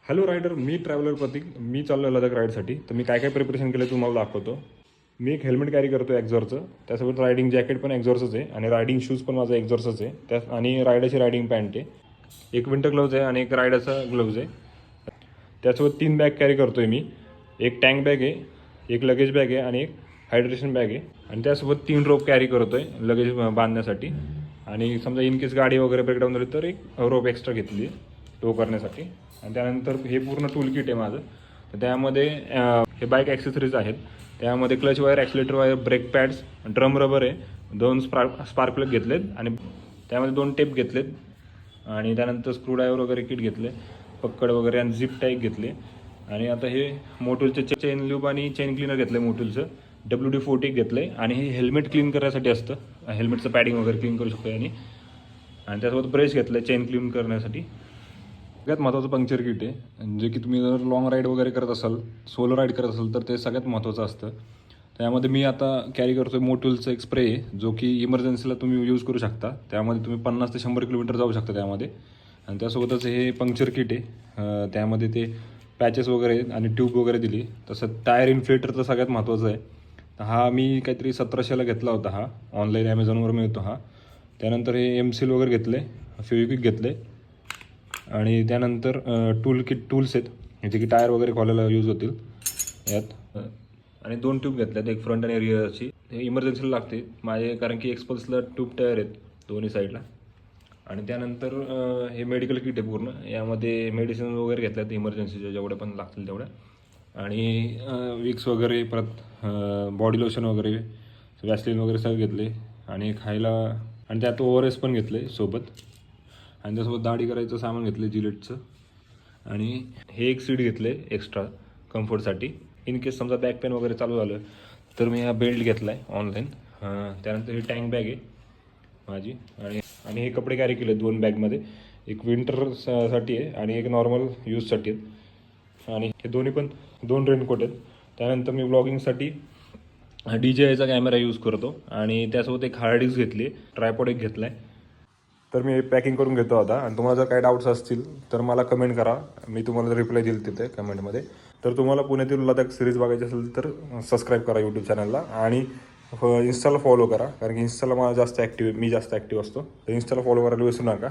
Hello rider, मी traveller प्रतीक. मी चाललो आहे लडाख राईडसाठी. तर मी काय काय प्रिपरेशन केलं तुम्हाला दाखवतो. मी एक हेल्मेट कॅरी करतो एक्झॉरचं, त्यासोबत रायडिंग जॅकेट पण एक्झॉरचंच आहे आणि रायडिंग शूज पण माझं एक्झॉरचंच आहे. त्या आणि रायडरची रायडिंग पॅन्ट आहे, एक विंटर ग्लोव्ज आहे आणि एक रायडरचा ग्लोव्ज आहे. त्यासोबत 3 बॅग कॅरी करतो आहे मी. एक टँक बॅग आहे, एक लगेज बॅग आहे आणि एक हायड्रेशन बॅग आहे. आणि त्यासोबत 3 रोप कॅरी करतो आहे लगेज बांधण्यासाठी. आणि समजा इन केस गाडी वगैरे ब्रेकडाऊन झाली तर एक रोप एक्स्ट्रा घेतली टो करण्यासाठी. आणि त्यानंतर हे पूर्ण टूल किट आहे माझं. तर त्यामध्ये हे बाईक ॲक्सेसरीज आहेत. त्यामध्ये clutch wire, accelerator wire, brake pads, drum rubber आहे, 2 स्पार्क प्लग घेतलेत आणि त्यामध्ये 2 टेप घेतलेत. आणि त्यानंतर स्क्रूड्रायव्हर वगैरे किट घेतले, पक्कड वगैरे आणि झिप टाईप घेतले. आणि आता हे मोटूलचे चेन लूब आणि चेन क्लीनर घेतलं आहे मोटूलचं. WD-40 घेतलं आहे आणि हे हेल्मेट क्लीन करण्यासाठी असतं. हेल्मेटचं पॅडिंग वगैरे क्लीन करू शकतो आणि त्यासोबत ब्रश घेतलं आहे चेन क्लीन करण्यासाठी. सगळ्यात महत्त्वाचं पंक्चर किट आहे, जे की तुम्ही जर लॉंग राईड वगैरे करत असाल, सोलो राईड करत असाल तर ते सगळ्यात महत्त्वाचं असतं. त्यामध्ये मी आता कॅरी करतो आहे मोटूलचं एक स्प्रे आहे, जो की इमर्जन्सीला तुम्ही यूज करू शकता. त्यामध्ये तुम्ही 50 ते 100 किलोमीटर जाऊ शकता त्यामध्ये. आणि त्यासोबतच हे पंक्चर किट आहे, त्यामध्ये ते पॅचेस वगैरे आणि ट्यूब वगैरे दिली. तसं टायर इन्फ्लेटर तर सगळ्यात महत्त्वाचं आहे. हा मी काहीतरी 1700ला घेतला होता. हा ऑनलाईन ॲमेझॉनवर मिळतो हा. त्यानंतर हे एमसील वगैरे घेतले, फेविक्विक घेतले. आणि त्यानंतर टूल्स आहेत, जे की टायर वगैरे खोलायला यूज होतील यात. आणि 2 ट्यूब घेतल्यात, एक फ्रंट आणि रिअरची. हे इमर्जन्सीला लागते माझे, कारण की एक्सपल्सला ट्यूब टायर आहेत दोन्ही साईडला. आणि त्यानंतर हे मेडिकल किट आहे पूर्ण. यामध्ये मेडिसिन वगैरे घेतल्यात इमर्जन्सीच्या जेवढ्या पण लागतील तेवढ्या. आणि विक्स वगैरे, परत बॉडी लोशन वगैरे, वॅसलिन वगैरे सगळं घेतले. आणि खायला आणि त्यात ORS पण घेतले सोबत. आणि त्यासोबत दाढी करायचं सामान घेतलं जिलेटचं. आणि हे एक सीट घेतलं आहे एक्स्ट्रा कम्फर्टसाठी. इन केस समजा बॅक पेन वगैरे चालू झालं तर मी हा बेल्ट घेतला आहे ऑनलाईन. त्यानंतर ही टँक बॅग आहे माझी. आणि हे कपडे कॅरी केले 2 बॅगमध्ये, एक विंटरसाठी आहे आणि एक नॉर्मल यूजसाठी आहेत. आणि हे दोन्ही पण 2 रेनकोट आहेत. त्यानंतर मी ब्लॉगिंगसाठी DJIचा कॅमेरा यूज करतो. आणि त्यासोबत एक हार्ड डिस्क घेतली, ट्रायपॉड एक घेतला आहे. तर मी पॅकिंग करून घेतो आता. आणि तुम्हाला जर काही डाऊट्स असतील तर मला कमेंट करा, मी तुम्हाला रिप्लाय देईल तिथे कमेंटमध्ये. तर तुम्हाला पुण्यातील लडाख सिरीज बघायची असेल तर सबस्क्राईब करा यूट्यूब चॅनलला. आणि इन्स्टाला फॉलो करा, कारण की इन्स्टाला मला जास्त मी जास्त ॲक्टिव्ह असतो. तर इन्स्टाला फॉलो करायला विसरू नका.